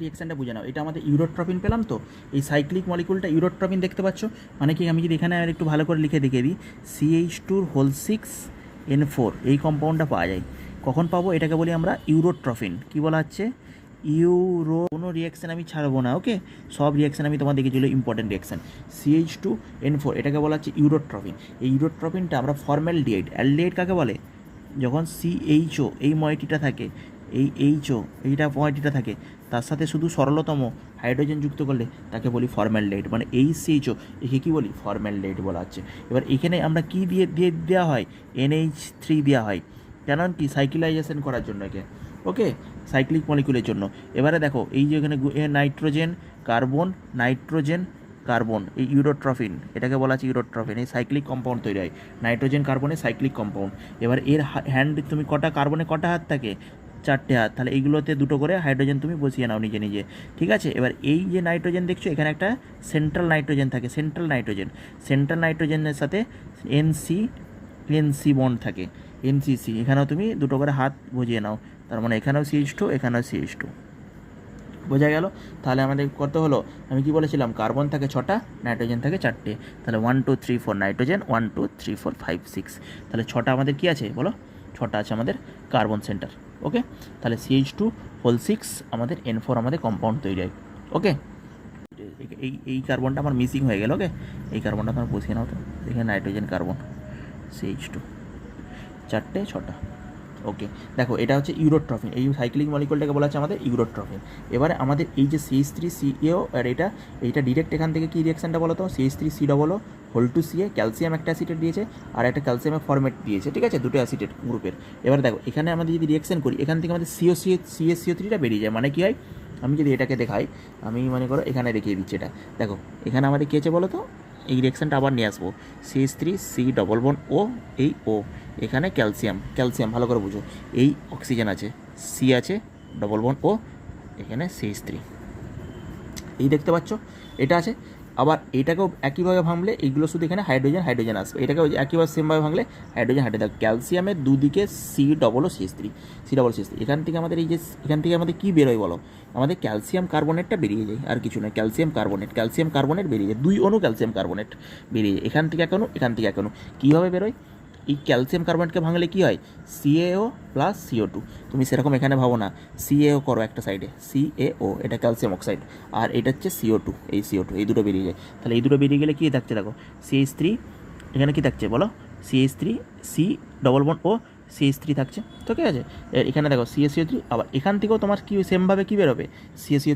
রিঅ্যাকশনটা বুঝে নাও, এটা আমাদের ইউরোট্রপিন পেলাম। তো এই সাইক্লিক মলিকুলটা ইউরোট্রপিন দেখতে পাচ্ছ, মানে কি আমি যদি এখানে আর একটু ভালো করে লিখে দেখিয়ে দিই, CH2 6N4 এই কম্পাউন্ডটা পাওয়া যায়। কখন পাবো? এটাকে বলি আমরা ইউরোট্রপিন। কি বলা হচ্ছে? কোনো রিঅ্যাকশান আমি ছাড়বো না, ওকে? সব রিঅ্যাকশান আমি তোমার দেখেছিল ইম্পর্টেন্ট রিঅ্যাকশান। CH2N4 এটাকে বলা হচ্ছে ইউরোট্রপিন। এই ইউরোট্রপিনটা আমরা ফর্মালডিহাইড, অ্যালডিহাইড কাকে বলে? যখন CHO এই ময়েটিটা থাকে, এই HO এইটা ময়েটিটা থাকে, তার সাথে শুধু সরলতম হাইড্রোজেন যুক্ত করলে তাকে বলি ফর্মালডিহাইড, মানে CHO একে কী বলি? ফর্মালডিহাইড বলা হচ্ছে। এবার এখানে আমরা কী দিয়ে দিয়ে দেওয়া হয়? NH3 দেওয়া হয়, কেন কি? সাইক্লিলাইজেশন করার জন্য একে, ওকে? সাইক্লিক মলিকুলের জন্য। এবারে দেখো এই যে এখানে নাইট্রোজেন কার্বন, নাইট্রোজেন কার্বন, এই ইউরোট্রপিন, এটাকে বলা আছে ইউরোট্রপিন। এই সাইক্লিক কম্পাউন্ড তৈরি হয় নাইট্রোজেন কার্বনের সাইক্লিক কম্পাউন্ড। এবার এর হ্যান্ড তুমি কটা কার্বনে কটা হাত থাকে? 4টে হাত। তাহলে এইগুলোতে 2টো করে হাইড্রোজেন তুমি বসিয়ে নাও নিজে নিজে, ঠিক আছে? এবার এই যে নাইট্রোজেন দেখছো, এখানে একটা সেন্ট্রাল নাইট্রোজেন থাকে, সেন্ট্রাল নাইট্রোজেনের সাথে NC বন্ড থাকে, NCC। এখানেও তুমি 2টো করে হাত বুঝিয়ে নাও, তার মানে এখানেও CH2, এখানেও CH2। বোঝা গেল? তাহলে আমাদের কত হলো? আমি কি বলেছিলাম? কার্বন থাকে 6টা, নাইট্রোজেন থাকে 4টে। তাহলে 1 2 3 4 নাইট্রোজেন, 1 2 3 4 5 6। তাহলে 6টা আমাদের কি আছে বলো? 6টা আছে আমাদের কার্বন সেন্টার, ওকে? তাহলে CH2 6 আমাদের N4 আমাদের কম্পাউন্ড তৈরি হয়, ওকে? এই কার্বনটা আমার মিসিং হয়ে গেল, ওকে? এই কার্বনটা তোমার বসিয়ে নাও তো, এখানে নাইট্রোজেন কার্বন CH2, 4টে 6টা, ওকে? দেখো এটা হচ্ছে ইউরোট্রপিন। এই সাইক্লিক মলিকুলটাকে বলা হচ্ছে আমাদের ইউরোট্রপিন। এবারে আমাদের এই যে CH3CaO, আর এইটা ডিরেক্ট এখান থেকে কী রিয়াকশানটা বলো তো? CH3COO2Ca, ক্যালসিয়াম একটা অ্যাসিটেট দিয়েছে আর একটা ক্যালসিয়ামের ফরমেট দিয়েছে, ঠিক আছে? 2টো অ্যাসিটেট গ্রুপের। এবার দেখো এখানে আমাদের যদি রিয়াকশান করি, এখান থেকে আমাদের CaCO3টা বেরিয়ে যায়। মানে কি হয়? আমি যদি এটাকে দেখাই, আমি মনে করো এখানে দেখিয়ে দিচ্ছি এটা। দেখো এখানে আমাদের কী আছে বলো তো? এই রিয়াকশানটা আবার নিয়ে আসবো। CH3C+O, এই O, এখানে ক্যালসিয়াম ভালো করে বুঝো। এই অক্সিজেন আছে, C আছে, +O, এখানে CH3, এই দেখতে পাচ্ছ? এটা আছে। আবার এটাকেও একইভাবে ভাঙলে এইগুলো শুধু এখানে হাইড্রোজেন আসবে। এটাকেও একইভাবে সেমভাবে ভাঙলে হাইড্রোজেন ক্যালসিয়ামের দুদিকে COO3। এখান থেকে আমাদের কী বেরোয় বলো? আমাদের ক্যালসিয়াম কার্বনেটটা বেরিয়ে যায়, আর কিছু না। ক্যালসিয়াম কার্বনেট বেরিয়ে যায়, 2 অণু ক্যালসিয়াম কার্বনেট বেরিয়ে যায়। এখান থেকে এক অণু, এখান থেকে এক অণু। কীভাবে বেরোয়? এই ক্যালসিয়াম কার্বনেটকে ভাঙলে কী হয়? CaO + CO2। তুমি সেরকম এখানে ভাবো না, CaO করো একটা সাইডে, CaO, এটা ক্যালসিয়াম অক্সাইড, আর এটা হচ্ছে CO2, এই CO2, এই দুটো বেরিয়ে যায়। তাহলে এই দুটো বেরিয়ে গেলে কী থাকছে দেখো? CH3, এখানে কী থাকছে বলো? CH3C+O, CH3 থাকছে, তো ঠিক আছে? এখানে দেখো CaCO3। আবার এখান থেকেও তোমার কি সেমভাবে কী বেরোবে? CaCO3